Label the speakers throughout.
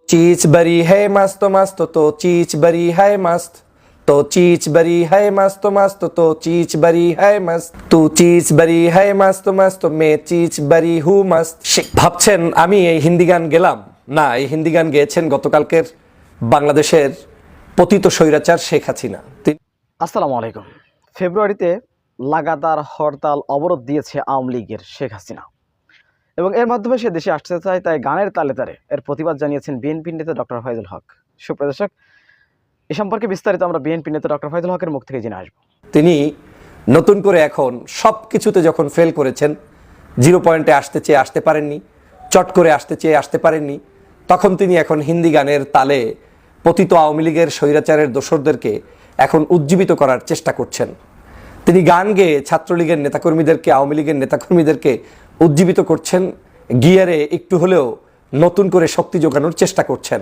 Speaker 1: चीज बड़ी है मस्त मस्त तो चीज बड़ी है मस्त तो चीज बड़ी है मस्त मस्त तो चीज बड़ी है मस्त तू चीज बड़ी है मस्त मस्त मैं चीज बड़ी हूँ मस्त। ভাবছেন আমি এই হিন্দি গান গেলাম না, এই হিন্দি গান গেয়েছেন গতকালকের বাংলাদেশের পতিত স্বৈরাচার শেখ হাসিনা।
Speaker 2: আসসালামু আলাইকুম। ফেব্রুয়ারিতে লাগাতার হরতাল অবরোধ দিয়েছে আওয়ামী লীগের শেখ হাসিনা এবং এর মাধ্যমে সে দেশে আসতে চায়, তাই গানের তালে তালে এর প্রতিবাদ জানিয়েছেন বিএনপি নেতা ডক্টর ফয়জুল হক। সুপ্রিয় দর্শক, এ সম্পর্কে বিস্তারিত আমরা বিএনপি নেতা ডক্টর ফয়জুল হকের মুখ থেকে জেনে আসব।
Speaker 1: তিনি নতুন করে এখন সব কিছুতে যখন ফেল করেছেন, জিরো পয়েন্টে আসতে চেয়ে আসতে পারেননি, চট করে আসতে চেয়ে আসতে পারেননি, তখন তিনি এখন হিন্দি গানের তালে পতিত আওয়ামী লীগের স্বৈরাচারের দোসরদেরকে এখন উজ্জীবিত করার চেষ্টা করছেন। তিনি গান গেয়ে ছাত্রলীগের নেতাকর্মীদেরকে, আওয়ামী লীগের নেতাকর্মীদেরকে উজ্জীবিত করছেন, গিয়ারে একটু হলেও নতুন করে শক্তি যোগানোর চেষ্টা করছেন।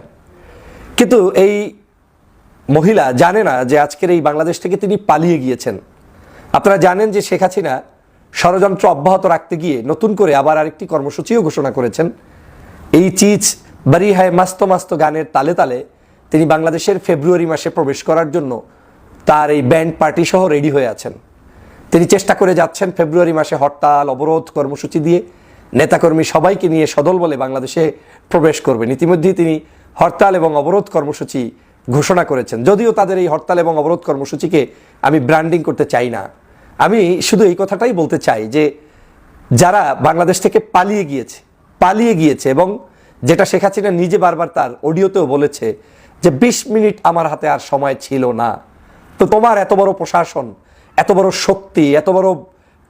Speaker 1: কিন্তু এই মহিলা জানে না যে আজকের এই বাংলাদেশ থেকে তিনি পালিয়ে গিয়েছেন। আপনারা জানেন যে শেখ হাসিনা ষড়যন্ত্র অব্যাহত রাখতে গিয়ে নতুন করে আবার আরেকটি কর্মসূচিও ঘোষণা করেছেন। এই চিজ বাড়ি হায় মাস্ত মাস্ত গানের তালে তালে তিনি বাংলাদেশের ফেব্রুয়ারি মাসে প্রবেশ করার জন্য তার এই ব্যান্ড পার্টি সহ রেডি হয়ে আছেন। তিনি চেষ্টা করে যাচ্ছেন ফেব্রুয়ারি মাসে হরতাল অবরোধ কর্মসূচি দিয়ে নেতাকর্মী সবাইকে নিয়ে সদল বলে বাংলাদেশে প্রবেশ করবেন। ইতিমধ্যেই তিনি হরতাল এবং অবরোধ কর্মসূচি ঘোষণা করেছেন। যদিও তাদের এই হরতাল এবং অবরোধ কর্মসূচিকে আমি ব্র্যান্ডিং করতে চাই না, আমি শুধু এই কথাটাই বলতে চাই যে যারা বাংলাদেশ থেকে পালিয়ে গিয়েছে এবং যেটা শেখ হাসিনা নিজে বারবার তার অডিওতেও বলেছে যে 20 মিনিট আমার হাতে আর সময় ছিল না। তো তোমার এত বড় প্রশাসন, এত বড় শক্তি, এত বড়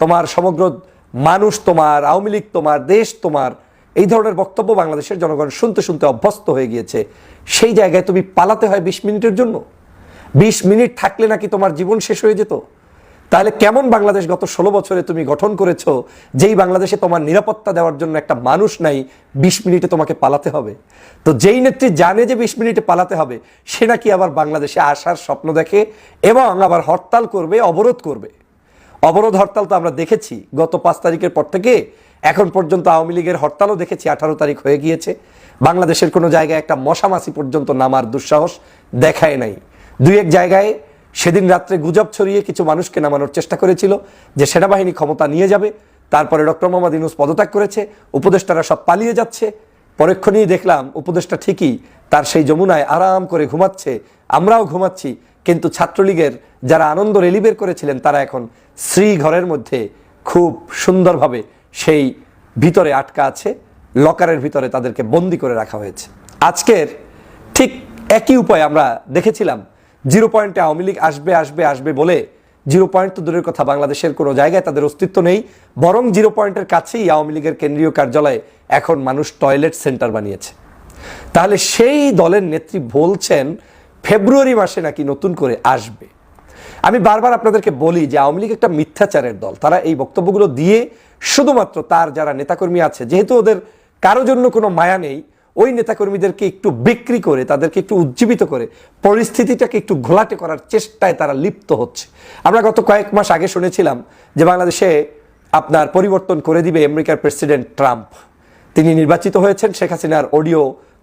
Speaker 1: তোমার সমগ্র মানুষ, তোমার আওয়ামী লীগ, তোমার দেশ, তোমার এই ধরনের বক্তব্য বাংলাদেশের জনগণ শুনতে শুনতে অভ্যস্ত হয়ে গিয়েছে। সেই জায়গায় তুমি পালাতে হয় 20 মিনিটের জন্য? 20 মিনিট থাকলে নাকি তোমার জীবন শেষ হয়ে যেত? তাহলে কেমন বাংলাদেশ গত 16 বছরে তুমি গঠন করেছো, যেই বাংলাদেশে তোমার নিরাপত্তা দেওয়ার জন্য একটা মানুষ নাই, 20 মিনিটে তোমাকে পালাতে হবে? তো যেই নেত্রী জানে যে 20 মিনিটে পালাতে হবে, সে নাকি আবার বাংলাদেশে আসার স্বপ্ন দেখে এবং আবার হরতাল করবে, অবরোধ করবে। অবরোধ হরতাল তো আমরা দেখেছি গত 5 তারিখের পর থেকে এখন পর্যন্ত। আওয়ামী লীগের হরতালও দেখেছি, 18 তারিখ হয়ে গিয়েছে। বাংলাদেশের কোনো জায়গায় একটা মশামাছি পর্যন্ত নামার দুঃসাহস দেখায় নাই। 2-1 জায়গায় সেদিন রাত্রে গুজব ছড়িয়ে কিছু মানুষকে নামানোর চেষ্টা করেছিল যে সেনাবাহিনী ক্ষমতা নিয়ে যাবে। তারপরে ডক্টর মোহাম্মদ ইউনূস পদত্যাগ করেছে, উপদেষ্টারা সব পালিয়ে যাচ্ছে। পরক্ষণেই দেখলাম উপদেষ্টা ঠিকই তার সেই যমুনায় আরাম করে ঘুমাচ্ছে, আমরাও ঘুমাচ্ছি। কিন্তু ছাত্রলীগের যারা আনন্দ রেলি বের করেছিলেন তারা এখন শ্রীঘরের মধ্যে খুব সুন্দরভাবে সেই ভিতরে আটকা আছে, লকারের ভিতরে তাদেরকে বন্দি করে রাখা হয়েছে। আজকের ঠিক একই উপায় আমরা দেখেছিলাম। জিরো পয়েন্টে আওয়ামী লীগ আসবে আসবে আসবে বলে, জিরো পয়েন্ট তো দূরের কথা, বাংলাদেশের কোনো জায়গায় তাদের অস্তিত্ব নেই। বরং জিরো পয়েন্টের কাছেই আওয়ামী লীগের কেন্দ্রীয় কার্যালয়ে এখন মানুষ টয়লেট সেন্টার বানিয়েছে। তাহলে সেই দলের নেত্রী বলছেন ফেব্রুয়ারি মাসে নাকি নতুন করে আসবে। আমি বারবার আপনাদেরকে বলি যে আওয়ামী লীগ একটা মিথ্যাচারের দল। তারা এই বক্তব্যগুলো দিয়ে শুধুমাত্র তার যারা নেতাকর্মী আছে, যেহেতু ওদের কারো জন্য কোনো মায়া নেই, ওই নেতাকর্মীদেরকে একটু বিক্রি করে, তাদেরকে একটু উজ্জীবিত করে পরিস্থিতিটাকে একটু ঘোলাটে করার চেষ্টায় তারা লিপ্ত হচ্ছে। আমরা গত কয়েক মাস আগে শুনেছিলাম যে বাংলাদেশে আপনার পরিবর্তন করে দিবে আমেরিকার প্রেসিডেন্ট ট্রাম্প। তিনি নির্বাচিত হয়েছেন। শেখ হাসিনার অডিও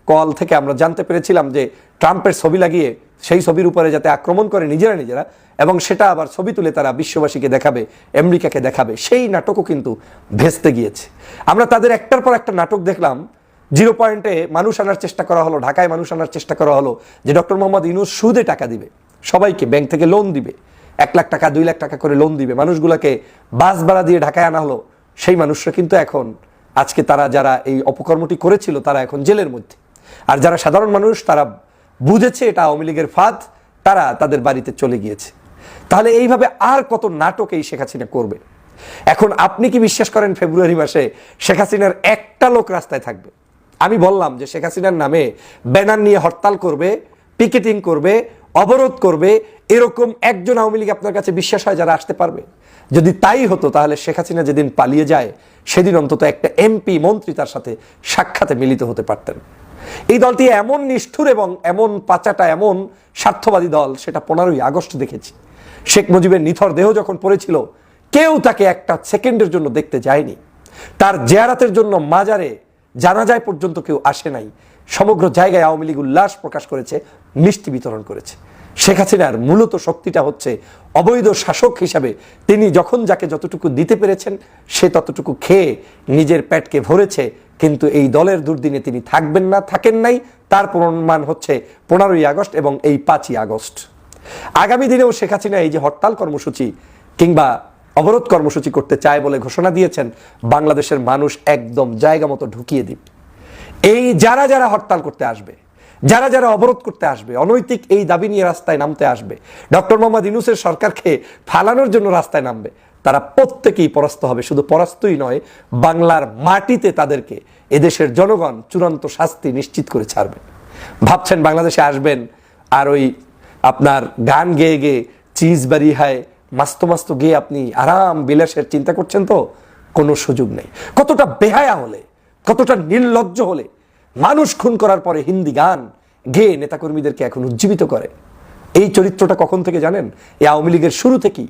Speaker 1: কল থেকে আমরা জানতে পেরেছিলাম যে ট্রাম্পের ছবি লাগিয়ে সেই ছবির উপরে যাতে আক্রমণ করে নিজেরা এবং সেটা আবার ছবি তুলে তারা বিশ্ববাসীকে দেখাবে, আমেরিকাকে দেখাবে। সেই নাটকও কিন্তু ভেস্তে গিয়েছে। আমরা তাদের একটার পর একটা নাটক দেখলাম। জিরো পয়েন্টে মানুষ আনার চেষ্টা করা হলো, ঢাকায় মানুষ আনার চেষ্টা করা হলো যে ডক্টর মোহাম্মদ ইউনূস সুদে টাকা দিবে সবাইকে, ব্যাংক থেকে লোন দিবে, 1 লাখ টাকা 2 লাখ টাকা করে লোন দিবে। মানুষগুলোকে বাস ভাড়া দিয়ে ঢাকায় আনা হলো। সেই মানুষরা কিন্তু এখন আজকে তারা যারা এই অপকর্মটি করেছিল তারা এখন জেলের মধ্যে। আর যারা সাধারণ মানুষ তারা বুঝেছে এটা আওয়ামী লীগের ফাঁদ, তারা তাদের বাড়িতে চলে গিয়েছে। তাহলে এইভাবে আর কত নাটক এই শেখ হাসিনা করবে? এখন আপনি কি বিশ্বাস করেন ফেব্রুয়ারি মাসে শেখ হাসিনার একটা লোক রাস্তায় থাকবে? আমি বললাম যে শেখ হাসিনার নামে ব্যানার নিয়ে হরতাল করবে, পিকেটিং করবে, অবরোধ করবে, এরকম একজন আওয়ামী লীগ আপনার কাছে বিশ্বাস হয় যারা আসতে পারবে? যদি তাই হতো তাহলে শেখ হাসিনা যেদিন পালিয়ে যায় সেদিন অন্তত একটা এমপি মন্ত্রী তার সাথে সাক্ষাতে মিলিত হতে পারতেন। এই দলটি এমন নিষ্ঠুর এবং এমন পাচাটা, এমন স্বার্থবাদী দল, সেটা 15ই আগস্ট দেখেছি। শেখ মুজিবের নিথর দেহ যখন পড়েছিল কেউ তাকে একটা সেকেন্ডের জন্য দেখতে যায়নি। তার জিয়ারতের জন্য মাজারে জানাজায় পর্যন্ত কেউ আসে নাই। সমগ্র জায়গায় আওয়ামী লীগ উল্লাস প্রকাশ করেছে, মিষ্টি বিতরণ করেছে। শেখ হাসিনার মূলত শক্তিটা হচ্ছে অবৈধ শাসক হিসাবে তিনি যখন যাকে যতটুকু দিতে পেরেছেন সে ততটুকু খেয়ে নিজের পেটকে ভরেছে, কিন্তু এই দলের দুর্দিনে তিনি থাকবেন না, থাকেন নাই। তার প্রমাণ হচ্ছে 15ই আগস্ট এবং এই 5ই আগস্ট। আগামী দিনেও শেখ হাসিনা এই যে হরতাল কর্মসূচি কিংবা অবরোধ কর্মসূচি করতে চায় বলে ঘোষণা দিয়েছেন, বাংলাদেশের মানুষ একদম জায়গা মতো ঢুকিয়ে দিবে। এই যারা যারা হরতাল করতে আসবে, যারা যারা অবরোধ করতে আসবে, অনৈতিক এই দাবি নিয়ে রাস্তায় নামতে আসবে, ডক্টর মোহাম্মদ ইউনূসের সরকারকে ফালানোর জন্য রাস্তায় নামবে, তারা প্রত্যেকেই পরাস্ত হবে। শুধু পরাস্তই নয়, বাংলার মাটিতে তাদেরকে এদেশের জনগণ চূড়ান্ত শাস্তি নিশ্চিত করে ছাড়বে। ভাবছেন বাংলাদেশে আসবেন আর ওই আপনার গান গেয়ে গেয়ে চিজ বাড়ি হায় মাস্ত মাস্ত গিয়ে আপনি আরাম বিলাসের চিন্তা করছেন? তো কোনো সুযোগ নেই। কতটা বেহায়া হলে, কতটা নির্লজ্জ হলে মানুষ খুন করার পরে হিন্দি গান গেয়ে নেতাকর্মীদেরকে এখন উজ্জীবিত করে। এই চরিত্রটা কখন থেকে জানেন? এই আওয়ামী লীগের শুরু থেকেই।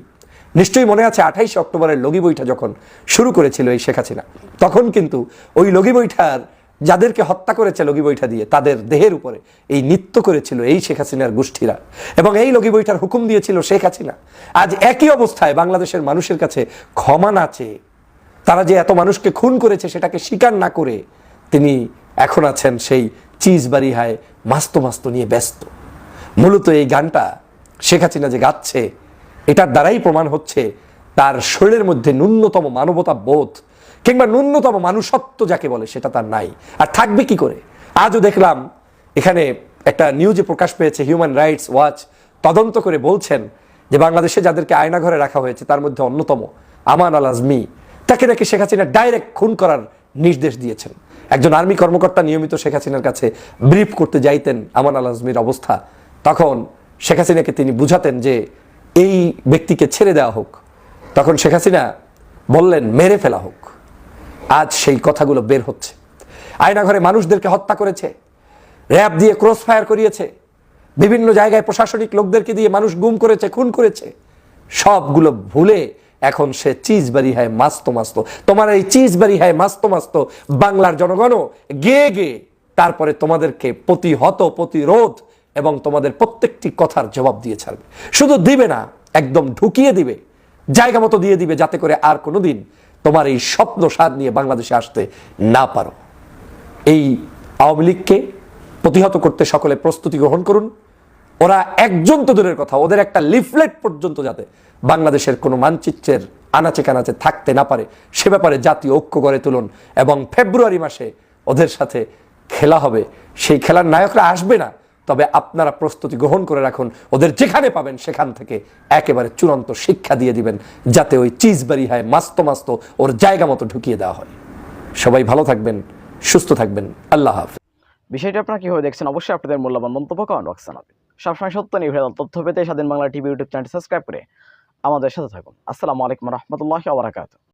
Speaker 1: নিশ্চয়ই মনে আছে 28 অক্টোবরের লগি বৈঠা যখন শুরু করেছিল এই শেখ হাসিনা, তখন কিন্তু ওই লগি বৈঠার যাদেরকে হত্যা করেছে লগি বৈঠা দিয়ে, তাদের দেহের উপরে এই নৃত্য করেছিল এই শেখ হাসিনার গোষ্ঠীরা, এবং এই লগি বৈঠার হুকুম দিয়েছিল শেখ হাসিনা। আজ একই অবস্থায় বাংলাদেশের মানুষের কাছে ক্ষমা না চেয়ে, তারা যে এত মানুষকে খুন করেছে সেটাকে স্বীকার না করে, তিনি এখন আছেন সেই চিজ বাড়ি হায় মাস্ত মাস্ত নিয়ে ব্যস্ত। মূলত এই গানটা শেখ হাসিনা যে গাচ্ছে, এটার দ্বারাই প্রমাণ হচ্ছে তার শরীরের মধ্যে ন্যূনতম মানবতা বোধ কিংবা ন্যূনতম মানুষত্ব যাকে বলে সেটা তার নাই। আর থাকবে কি করে? আজও দেখলাম এখানে একটা নিউজে প্রকাশ পেয়েছে, হিউম্যান রাইটস ওয়াচ তদন্ত করে বলছেন যে বাংলাদেশে যাদেরকে আয়নাঘরে রাখা হয়েছে তার মধ্যে অন্যতম আমান আল আজমি, তাকে নাকি শেখ হাসিনা ডাইরেক্ট খুন করার নির্দেশ দিয়েছেন। একজন আর্মি কর্মকর্তা নিয়মিত শেখ হাসিনার কাছে ব্রিফ করতে যাইতেন আমান আল আজমির অবস্থা, তখন শেখ হাসিনাকে তিনি বুঝাতেন যে এই ব্যক্তিকে ছেড়ে দেওয়া হোক, তখন শেখ হাসিনা বললেন মেরে ফেলা হোক। আজ সেই কথাগুলো বের হচ্ছে। আয়নাঘরে মানুষদেরকে হত্যা করেছে, র্যাব দিয়ে ক্রস ফায়ার করিয়েছে, বিভিন্ন জায়গায় প্রশাসনিক লোকদেরকে দিয়ে মানুষ গুম করেছে, খুন করেছে। সবগুলো ভুলে এখন সে চিজ বাড়ি হয় মাস্ত মাস্ত। তোমার এই চিজ বাড়ি হয় মাস্ত মাস্ত বাংলার জনগণও গেয়ে গেয়ে তারপরে তোমাদেরকে প্রতিহত, প্রতিরোধ এবং তোমাদের প্রত্যেকটি কথার জবাব দিয়ে ছাড়বে। শুধু দিবে না, একদম ঢুকিয়ে দিবে, জায়গা মতো দিয়ে দিবে, যাতে করে আর কোনোদিন তোমার এই স্বপ্ন স্বাদ নিয়ে বাংলাদেশে আসতে না পারো। এই আওয়ামী লীগকে প্রতিহত করতে সকলে প্রস্তুতি গ্রহণ করুন। ওরা একজন তো দূরের কথা, ওদের একটা লিফলেট পর্যন্ত যাতে বাংলাদেশের কোনো মানচিত্রের আনাচে কানাচে থাকতে না পারে সে ব্যাপারে জাতীয় ঐক্য গড়ে তুলুন। এবং ফেব্রুয়ারি মাসে ওদের সাথে খেলা হবে, সেই খেলার নায়করা আসবে না, তবে আপনারা প্রস্তুতি গ্রহণ করে রাখুন। ওদের যেখানে পাবেন সেখান থেকে একেবারে চূড়ান্ত শিক্ষা দিয়ে দিবেন, যাতে ওই চিজ বাড়ি হয় মাস্ত মাস্ত ওর জায়গা মতো ঢুকিয়ে দেওয়া হয়। সবাই ভালো থাকবেন, সুস্থ থাকবেন। আল্লাহ হাফেজ।
Speaker 2: বিষয়টি আপনারা কিভাবে দেখছেন অবশ্যই আপনাদের মূল্যবান মন্তব্য কমেন্ট বক্সে জানাবেন। সবসময় সত্য নির্ভেজাল তথ্য পেতে স্বাধীন বাংলা টিভি ইউটিউব চ্যানেলটি সাবস্ক্রাইব করে আমাদের সাথে থাকুন। আসসালামু আলাইকুম রহমতুল্লাহি ওয়া বারাকাতুহু।